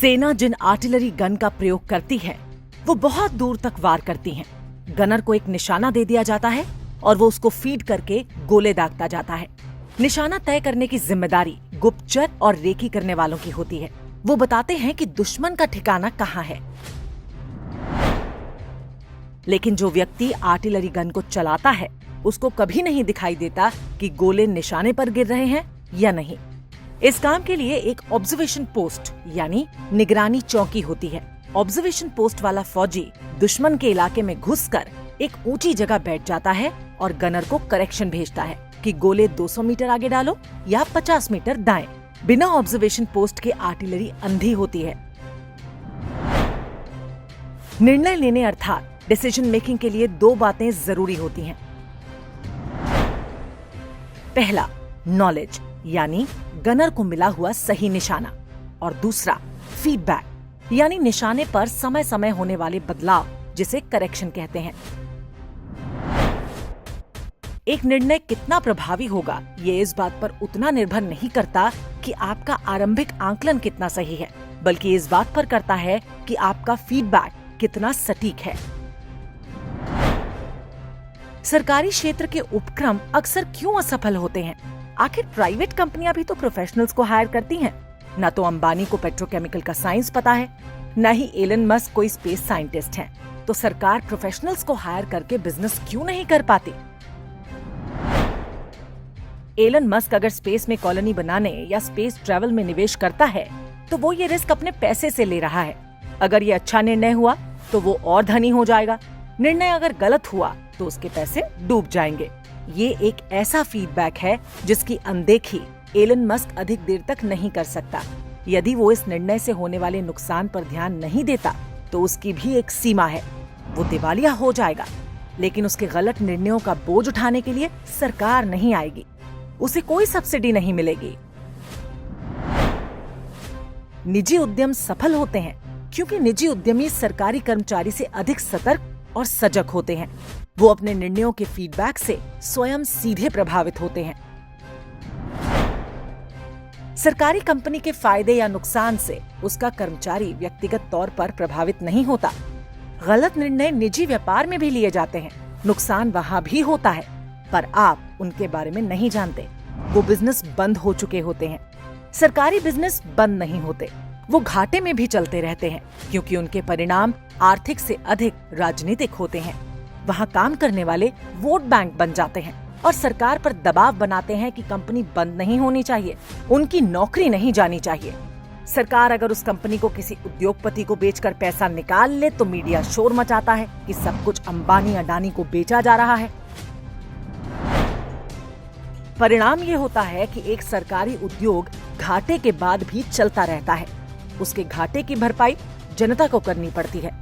सेना जिन artillery gun का प्रयोग करती है वो बहुत दूर तक वार करती हैं। गनर को एक निशाना दे दिया जाता है और वो उसको फीड करके गोले दागता जाता है। निशाना तय करने की जिम्मेदारी गुप्तचर और रेकी करने वालों की होती है। वो बताते हैं कि दुश्मन का ठिकाना कहाँ है। लेकिन जो व्यक्ति आर्टिलरी गन को चलाता है उसको कभी नहीं दिखाई देता कि गोले निशाने पर गिर रहे हैं या नहीं। इस काम के लिए एक ऑब्जर्वेशन पोस्ट यानी निगरानी चौकी होती है। ऑब्जर्वेशन पोस्ट वाला फौजी दुश्मन के इलाके में घुसकर एक ऊंची जगह बैठ जाता है और गनर को करेक्शन भेजता है कि गोले 200 मीटर आगे डालो या 50 मीटर दाएं। बिना ऑब्जर्वेशन पोस्ट के आर्टिलरी अंधी होती है। निर्णय लेने अर्थात डिसीजन मेकिंग के लिए दो बातें जरूरी होती हैं। पहला, नॉलेज यानी गनर को मिला हुआ सही निशाना, और दूसरा फीडबैक यानी निशाने पर समय समय होने वाले बदलाव जिसे करेक्शन कहते हैं। एक निर्णय कितना प्रभावी होगा ये इस बात पर उतना निर्भर नहीं करता कि आपका आरंभिक आंकलन कितना सही है, बल्कि इस बात पर करता है कि आपका फीडबैक कितना सटीक है। सरकारी क्षेत्र के उपक्रम अक्सर क्यों असफल होते हैं? आखिर प्राइवेट कंपनियां भी तो प्रोफेशनल्स को हायर करती हैं। न तो अंबानी को पेट्रोकेमिकल का साइंस पता है, न ही एलन मस्क कोई स्पेस साइंटिस्ट हैं। तो सरकार प्रोफेशनल्स को हायर करके बिजनेस क्यों नहीं कर पाती? एलन मस्क अगर स्पेस में कॉलोनी बनाने या स्पेस ट्रैवल में निवेश करता है तो वो ये रिस्क अपने पैसे से ले रहा है। अगर ये अच्छा निर्णय हुआ तो वो और धनी हो जाएगा। निर्णय अगर गलत हुआ तो उसके पैसे डूब जाएंगे। ये एक ऐसा फीडबैक है जिसकी अनदेखी एलन मस्क अधिक देर तक नहीं कर सकता। यदि वो इस निर्णय से होने वाले नुकसान पर ध्यान नहीं देता तो उसकी भी एक सीमा है, वो दिवालिया हो जाएगा। लेकिन उसके गलत निर्णयों का बोझ उठाने के लिए सरकार नहीं आएगी, उसे कोई सब्सिडी नहीं मिलेगी। निजी उद्यम सफल होते हैं क्योंकि निजी उद्यमी सरकारी कर्मचारी से अधिक सतर्क और सजग होते हैं। वो अपने निर्णयों के फीडबैक से स्वयं सीधे प्रभावित होते हैं। सरकारी कंपनी के फायदे या नुकसान से उसका कर्मचारी व्यक्तिगत तौर पर प्रभावित नहीं होता। गलत निर्णय निजी व्यापार में भी लिए जाते हैं, नुकसान वहां भी होता है, पर आप उनके बारे में नहीं जानते। वो बिजनेस बंद हो चुके होते हैं। सरकारी बिजनेस बंद नहीं होते, वो घाटे में भी चलते रहते हैं क्योंकि उनके परिणाम आर्थिक से अधिक राजनीतिक होते हैं। वहाँ काम करने वाले वोट बैंक बन जाते हैं और सरकार पर दबाव बनाते हैं कि कंपनी बंद नहीं होनी चाहिए, उनकी नौकरी नहीं जानी चाहिए। सरकार अगर उस कंपनी को किसी उद्योगपति को बेचकर पैसा निकाल ले तो मीडिया शोर मचाता है कि सब कुछ अंबानी अडानी को बेचा जा रहा है। परिणाम ये होता है कि एक सरकारी उद्योग घाटे के बाद भी चलता रहता है। उसके घाटे की भरपाई जनता को करनी पड़ती है।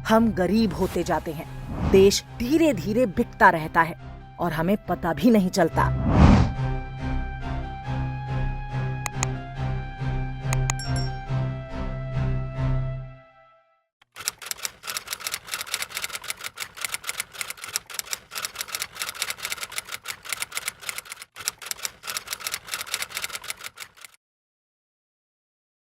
हम गरीब होते जाते हैं, देश धीरे धीरे बिकता रहता है और हमें पता भी नहीं चलता।